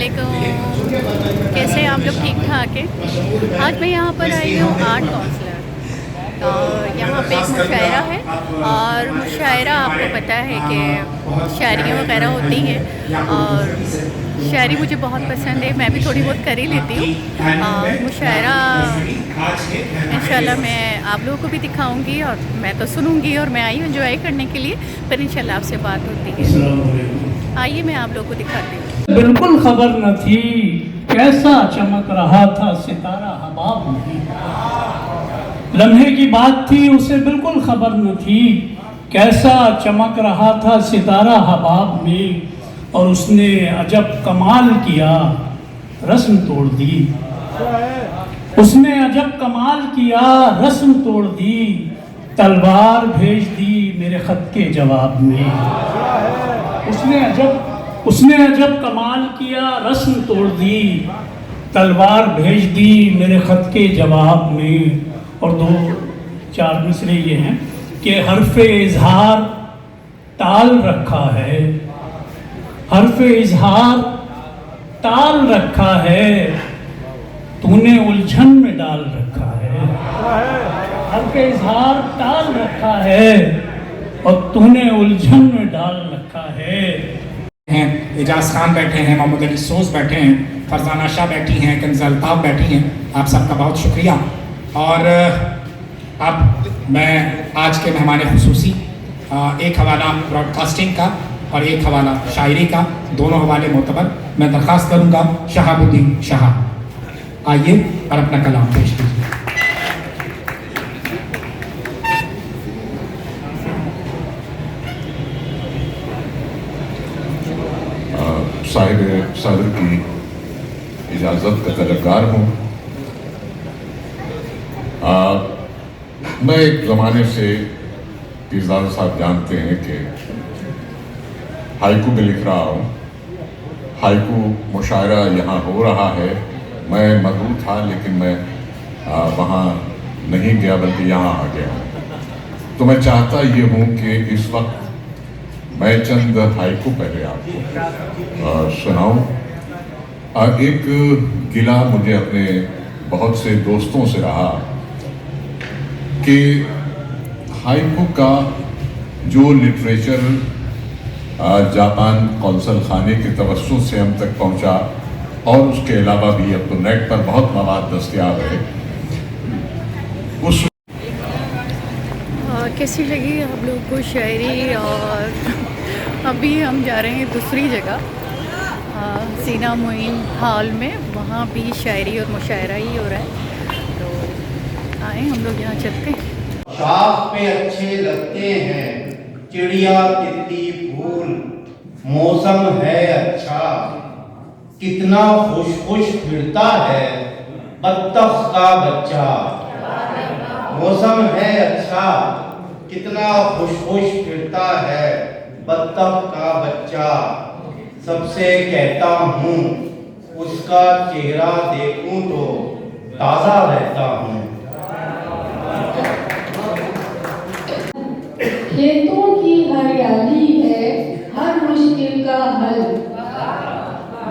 अस्सलामुअलैकुम। कैसे हैं आप लोग? ठीक ठाक है। आज मैं यहाँ पर आई हूँ आर्ट काउंसलर। यहाँ पे एक मुशायरा है और मुशायरा आपको पता है कि शायरियाँ वगैरह होती हैं और शायरी मुझे बहुत पसंद है। मैं भी थोड़ी बहुत कर ही लेती हूँ। मुशायरा इंशाल्लाह मैं आप लोगों को भी दिखाऊंगी और मैं तो सुनूंगी और मैं आई हूँ एंजॉय करने के लिए। फिर इंशाल्लाह आपसे बात होती है। आइए मैं आप लोगों को दिखाती हूँ। बिल्कुल खबर न थी कैसा चमक रहा था सितारा हबाब में। लम्हे की बात थी उसे बिल्कुल खबर न थी कैसा चमक रहा था सितारा हबाब में। और उसने अजब कमाल किया रस्म तोड़ दी। उसने अजब कमाल किया रस्म तोड़ दी। तलवार भेज दी मेरे खत के जवाब में। उसने अजब कमाल किया रस्म तोड़ दी। तलवार भेज दी मेरे खत के जवाब में। और दो चार मिसरे ये हैं कि हर्फ़े इज़हार ताल रखा है। हर्फ़े इज़हार ताल रखा है तूने उलझन में डाल रखा है। हर्फ़े इज़हार ताल रखा है और तूने उलझन में डाल रखा है। एजाज खान बैठे हैं, मोहम्मद अली सोज बैठे हैं, फरजाना शाह बैठी हैं, कंज़ा अल्ताफ़ बैठी हैं। आप सबका बहुत शुक्रिया। और अब मैं आज के मेहमान खुसूसी एक हवाला ब्रॉडकास्टिंग का और एक हवाला शायरी का, दोनों हवाले मोतबर मैं दरख्वास्त करूँगा शहाबुद्दीन शाह आइए और अपना कलाम पेश कीजिए। साहिब सदर की इजाज़त का तलबगार हूँ। मैं एक ज़माने से पीरज़ादा साहब जानते हैं कि हाइकू में लिख रहा हूँ। हाइकू मुशायरा यहाँ हो रहा है। मैं मदऊ था लेकिन मैं वहाँ नहीं गया बल्कि यहाँ आ गया। तो मैं चाहता ये हूँ कि इस वक्त मैं चंद हाइकू पहले आपको सुनाऊं। एक गिला मुझे अपने बहुत से दोस्तों से रहा कि हाइकू का जो लिटरेचर जापान कौंसल खाने के तवज्जुह से हम तक पहुंचा और उसके अलावा भी अब तो नेट पर बहुत मवाद दस्तयाब है। उस कैसी लगी आप लोगों को शायरी? और अभी हम जा रहे हैं दूसरी जगह, सीना मोइन हॉल में। वहाँ भी शायरी और मुशायरा ही हो रहा है। तो आए हम लोग यहाँ चलते हैं। शाख पे अच्छे लगते हैं चिड़िया तितली फूल। मौसम है अच्छा कितना खुश खुश फिरता है बत्तख का बच्चा। मौसम है अच्छा कितना खुश खुश फिरता है बत्तख का बच्चा। सबसे कहता हूँ उसका चेहरा देखूं तो ताज़ा रहता हूँ। खेतों की हरियाली है हर मुश्किल का हल।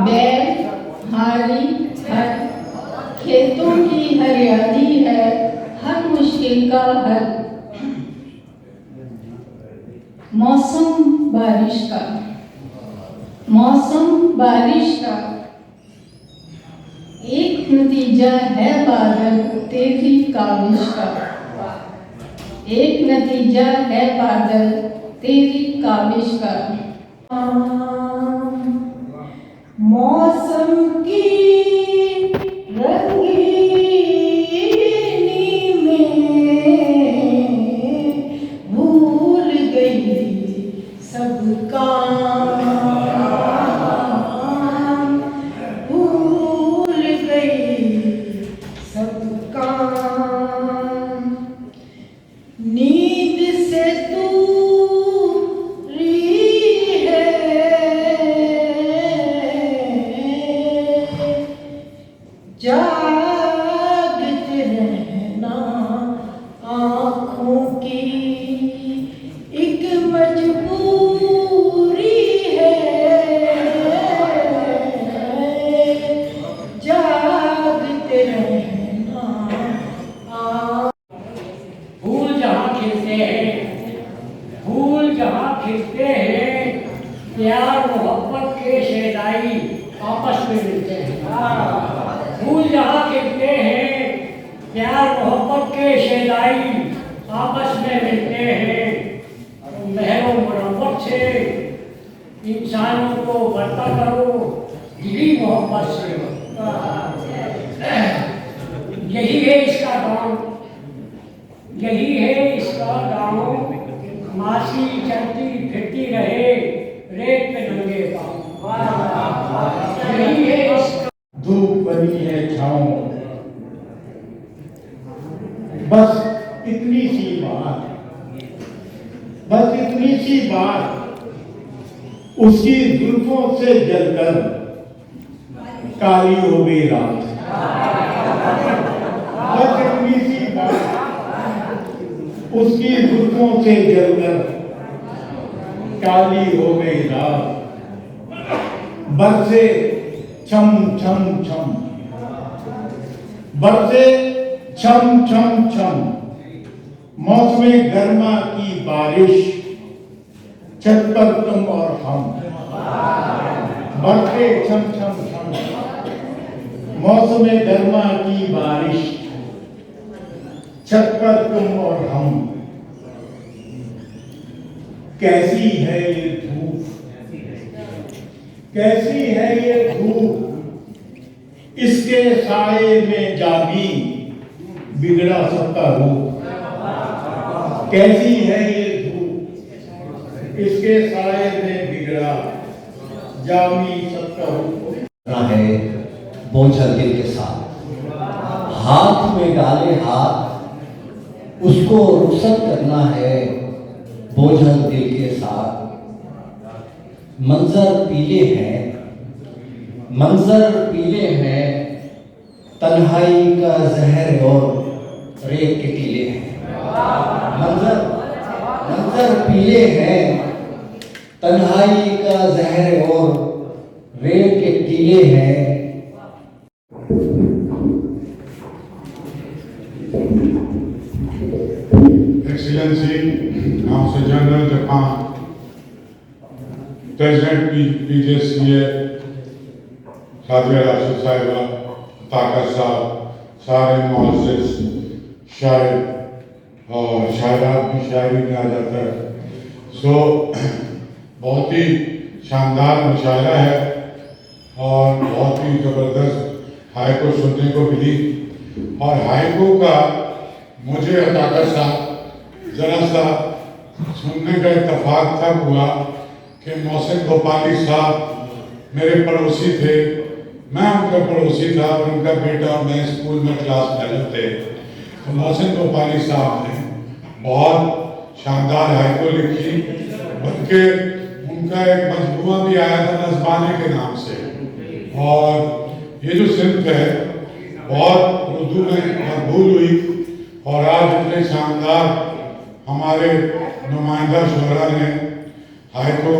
बैल हारी हल। खेतों की हरियाली है हर मुश्किल का हल। मौसम बारिश का। मौसम बारिश का एक नतीजा है बादल तेरी काविश का। एक नतीजा है बादल तेरी काविश का। मौसम की रंगीनी में भूल गई सब काम। भूल गई सब काम। नींद से दूरी है जागते रहना आँखों की एक मजबूरी है। हैं, प्यार मोहब्बत के शेदाई आपस में मिलते हैं। मेहर मुरव्वत से इंसानों को बढ़ता करो दिली मोहब्बत से। यही है इसका गाँव, यही है इसका गाँव। मासी चलती फिरती रहे रेत पे नंगे पाँव। यही है इसका। धूप बनी है छाँव, बस इतनी सी बात, बस इतनी सी बात, उसकी जुल्फों से जलकर काली हो गई रात। बस इतनी सी बात, उसकी जुल्फों से जलकर काली हो गई रात। बरसे छम छम छम, बरसे छम छम छम, मौसमे गर्मा की बारिश, छत पर तुम और हम। बरसे छम छम छम, मौसमे गर्मा की बारिश, छत पर तुम और हम। कैसी है ये धूप, कैसी है ये धूप, इसके साए में जागी बिगड़ा सबका रूप। कैसी है ये धूप, इसके साए में बिगड़ा जामी सबका रूप। है बोझल दिल के साथ, हाथ में डाले हाथ, उसको रुखसत करना है बोझल दिल के साथ। मंजर पीले हैं, मंजर पीले हैं, तन्हाई का जहर और रेत के टीले हैं। मंजर मंजर पीले हैं, तन्हाई का जहर और रेत के टीले हैं। Excellency, Council General Japan, President PJCA, साधवे Rashid साहिबा, ताकत साहब, सारे मौलसिस, शायर और शायरात भी शायरी में आ जाता है। सो बहुत ही शानदार मुशायरा है और बहुत ही ज़बरदस्त हाइको सुनने को मिली। और हाइको का मुझे ताकत साहब ज़रा सा सुनने का इत्तेफाक तब हुआ कि मोहसिन गोपाली साहब मेरे पड़ोसी थे, मैं उनका पड़ोसी था और उनका बेटा और मैं स्कूल में क्लास फेलो थे। तो मोहसिन गोपाली साहब ने बहुत शानदार हाइको लिखी, बल्कि उनका एक मजमूआ भी आया था नज़बाने के नाम से। और ये जो सिंफ है बहुत उर्दू में मकबूल हुई और आज इतने शानदार हमारे नुमाइंदा शुरा ने हाइको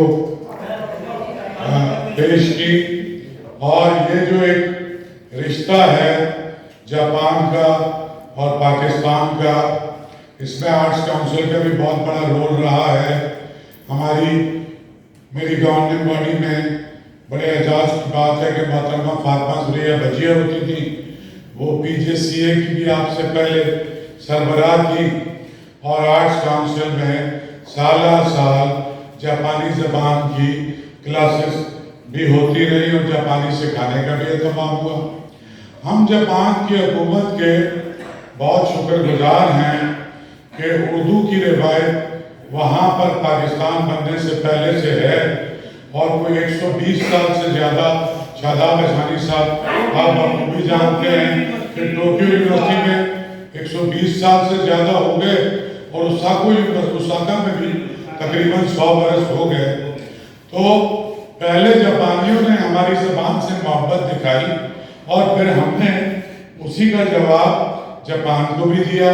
पेश की। और ये जो एक रिश्ता है जापान का और पाकिस्तान का, इसमें आर्ट्स काउंसिल का भी बहुत बड़ा रोल रहा है। हमारी मेरी गवर्निंग बॉडी में बड़े एजाज की बात है कि मोहतरमा फातिमा ज़ुरैया भजिया होती थी, वो PJCA की भी आपसे पहले सरबराह थी। और आर्ट्स काउंसिल में साल जापानी ज़बान की क्लासेस भी होती रही और जापानी सिखाने का भी एहतमाम हुआ। हम जापान की हुकूमत के बहुत शुक्रगुजार हैं कि उर्दू की रिवायत वहाँ पर पाकिस्तान बनने से पहले से है। और कोई 120 साल से ज़्यादा शादाब एहसानी साहब आप बखूबी जानते हैं कि टोक्यो यूनिवर्सिटी में 120 साल से ज़्यादा हो गए और ओसाका में भी तकरीबन 100 बरस हो गए। तो पहले जापानियों ने हमारी ज़बान से मोहब्बत दिखाई और फिर हमने उसी का जवाब जापान को भी दिया।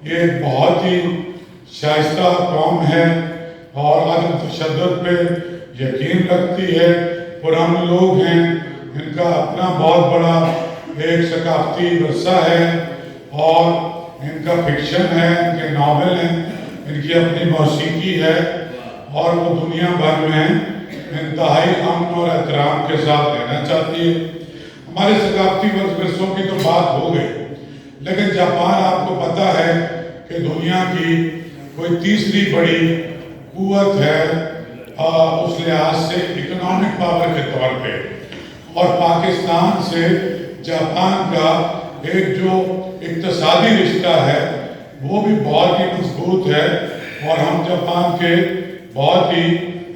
ये बहुत ही शाइस्ता कौम है और अदम तशद्दुद पे यकीन रखती है, पुराने लोग हैं, इनका अपना बहुत बड़ा एक सकाफती वर्सा है और इनका फिक्शन है, इनके नावल हैं, इनकी अपनी मौसीकी है और वो दुनिया भर में इंतहाई अमन और एहतराम के साथ रहना चाहती है। हमारे सकाफती वर्सों की तो बात हो गई, लेकिन जापान आपको पता है कि दुनिया की कोई तीसरी बड़ी कुवत है उस लिहाज से इकोनॉमिक पावर के तौर पे, और पाकिस्तान से जापान का एक जो इक्तिसादी रिश्ता है वो भी बहुत ही मजबूत है, और हम जापान के बहुत ही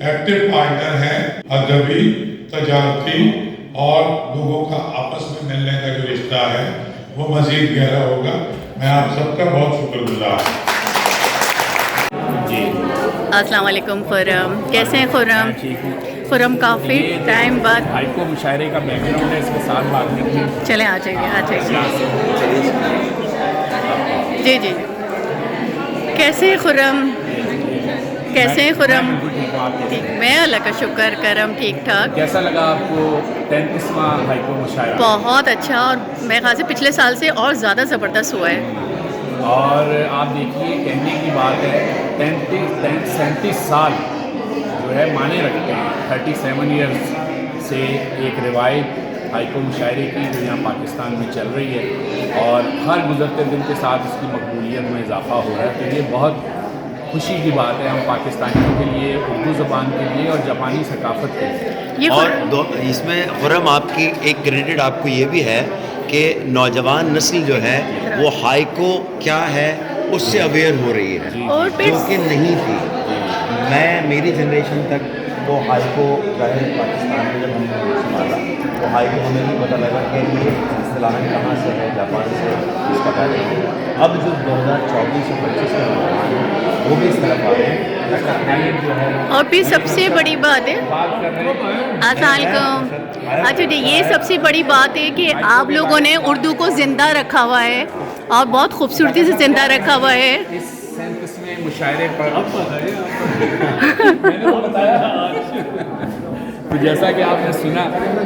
एक्टिव पार्टनर हैं। अदबी, तजारती और लोगों का आपस में मिलने का जो रिश्ता है वो मजीद गहरा होगा। मैं आप सबका बहुत शुक्रगुजार हूँ। अस्सलाम वालेकुम खुर्रम, कैसे हैं खुर्रम? खुर्रम काफ़ी टाइम बाद हाइको मुशायरे का बैकग्राउंड है, इसके साथ बात करते हैं। चले आ जाइए। जी जी, कैसे हैं खुर्रम? कैसे हैं खुर्रम? मैं अल्लाह का शुक्र करम ठीक ठाक। कैसा लगा आपको 33वां हाइको मुशायरा? बहुत अच्छा, और मेरे ख्याल से पिछले साल से और ज़्यादा ज़बरदस्त हुआ है। और आप देखिए, कहने की बात है 37 साल जो है माने रखते हैं। 37 ईयर्स से एक रिवायत हाइको मुशायरे की जो यहाँ पाकिस्तान में चल रही है, और हर गुजरते दिन के साथ इसकी मकबूलियत में इजाफा हो रहा है। तो ये बहुत खुशी की बात है हम पाकिस्तानियों के लिए, उर्दू ज़बान के लिए और जापानी सकाफ़त के लिए। और इसमें खुर्रम आपकी एक क्रेडिट आपको ये भी है कि नौजवान नस्ल जो है वो हाइको क्या है उससे अवेयर हो रही है, जो कि नहीं थी। मेरी जनरेशन तक तो हाइको ज़ाहिर पाकिस्तान में जब हमने संभाला तो हाइको हमें नहीं पता लगा कि ये इस्तिलाहन कहाँ से है, जापान से, इसका पहले। अब जो 2024 और 25 के नौजवान हैं वो भी इस तरफ आ रहे हैं। और फिर सबसे बड़ी बात है, अच्छा जी, ये सबसे बड़ी बात है कि आप लोगों ने उर्दू को ज़िंदा रखा हुआ है और बहुत खूबसूरती से ज़िंदा रखा हुआ है। इस 37वें मुशायरे पर तो जैसा कि आपने सुना,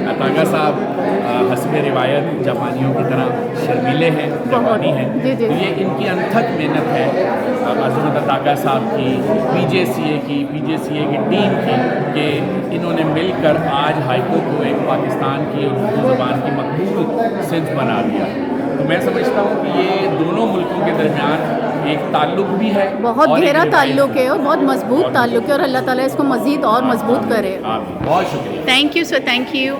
अताका साहब हस्बे रिवायत जापानियों की तरह शर्मीले हैं, जापानी हैं। तो ये इनकी अनथक मेहनत है अज़मत अताका साहब की, पीजेसीए की टीम की, कि इन्होंने मिलकर आज हाइको को एक पाकिस्तान की उर्दू ज़बान की मकबूल सिंध बना दिया। तो मैं समझता हूँ कि ये दोनों मुल्कों के दरमियान एक ताल्लुक भी है, बहुत गहरा ताल्लुक है और बहुत मजबूत ताल्लुक है, और अल्लाह ताला इसको मज़ीद और मजबूत करे। बहुत शुक्रिया। Thank you sir, thank you.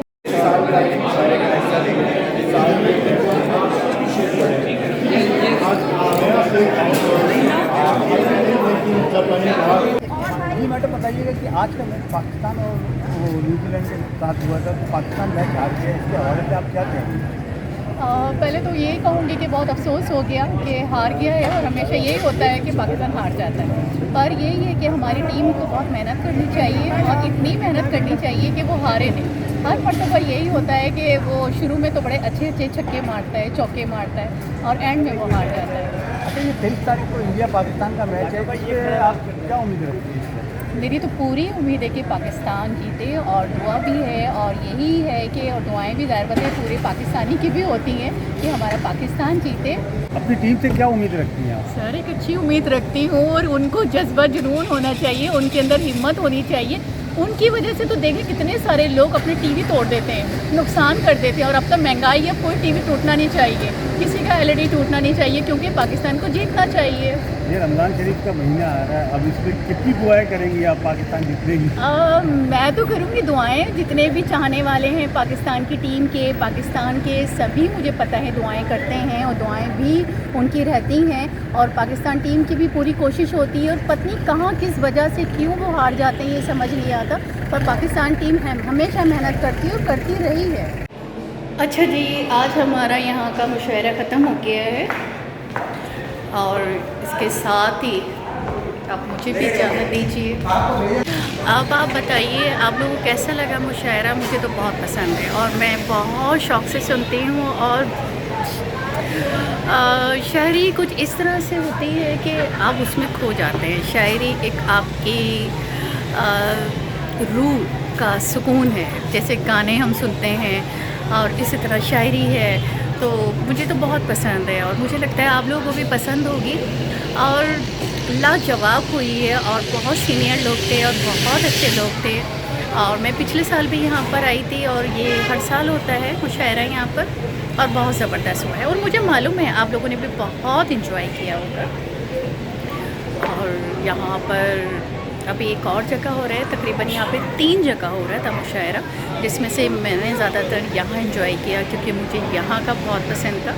जी मैडम, बताइएगा कि आज का मैच पाकिस्तान और न्यूजीलैंड के साथ हुआ था, तो पाकिस्तान मैच हार गया, इसके हवाले से आप क्या कहेंगे? पहले तो यही कहूँगी कि बहुत अफसोस हो गया कि हार गया है, और हमेशा यही होता है कि पाकिस्तान हार जाता है। पर यही है कि हमारी टीम को बहुत मेहनत करनी चाहिए, और इतनी मेहनत करनी चाहिए कि वो हारे नहीं। हर मरतबा यही होता है कि वो शुरू में तो बड़े अच्छे अच्छे छक्के मारता है, चौके मारता है, और एंड में वो हार जाता है। अच्छा, ये 23 तारीख को इंडिया पाकिस्तान का मैच है, इससे आप क्या उम्मीद रखते हैं? मेरी तो पूरी उम्मीद है कि पाकिस्तान जीते, और दुआ भी है, और यही है कि, और दुआएं भी ज़ाहिर बात है पूरे पाकिस्तानी की भी होती हैं कि हमारा पाकिस्तान जीते। अपनी टीम से क्या उम्मीद रखती हैं आप? सर, एक अच्छी उम्मीद रखती हूँ, और उनको जज्बा जुनून होना चाहिए, उनके अंदर हिम्मत होनी चाहिए। उनकी वजह से तो देखें कितने सारे लोग अपने टीवी तोड़ देते हैं, नुकसान कर देते हैं, और अब तो महंगाई है, कोई टीवी टूटना नहीं चाहिए, किसी का एलईडी टूटना नहीं चाहिए, क्योंकि पाकिस्तान को जीतना चाहिए। ये रमज़ान शरीफ का महीना आ रहा है, अब इसमें कितनी दुआएं करेंगी आप पाकिस्तान जीतने की? मैं तो करूँगी दुआएं, जितने भी चाहने वाले हैं पाकिस्तान की टीम के, पाकिस्तान के सभी, मुझे पता है दुआएं करते हैं, और दुआएं भी उनकी रहती हैं, और पाकिस्तान टीम की भी पूरी कोशिश होती है, और पत्नी कहाँ किस वजह से क्यों वो हार जाते हैं ये समझ नहीं आता, पर पाकिस्तान टीम हमेशा मेहनत करती है और करती रही है। अच्छा जी, आज हमारा यहाँ का मुशायरा ख़त्म हो गया है, और इसके साथ ही अब मुझे भी इजाज़त दीजिए। अब आप बताइए, आप लोगों को कैसा लगा मुशायरा? मुझे तो बहुत पसंद है, और मैं बहुत शौक़ से सुनती हूँ, और शायरी कुछ इस तरह से होती है कि आप उसमें खो जाते हैं। शायरी एक आपकी रूह का सुकून है, जैसे गाने हम सुनते हैं, और इसी तरह शायरी है, तो मुझे तो बहुत पसंद है, और मुझे लगता है आप लोगों को भी पसंद होगी। और लाजवाब हुई है, और बहुत सीनियर लोग थे और बहुत अच्छे लोग थे, और मैं पिछले साल भी यहाँ पर आई थी और ये हर साल होता है मुशायरा यहाँ पर और बहुत ज़बरदस्त हुआ है और मुझे मालूम है आप लोगों ने भी बहुत इंजॉय किया होगा। और यहाँ पर अभी एक और जगह हो रहा है, तकरीबन यहाँ पे 3 जगह हो रहा था मुशायरा, जिसमें से मैंने ज़्यादातर यहाँ इंजॉय किया क्योंकि मुझे यहाँ का बहुत पसंद था।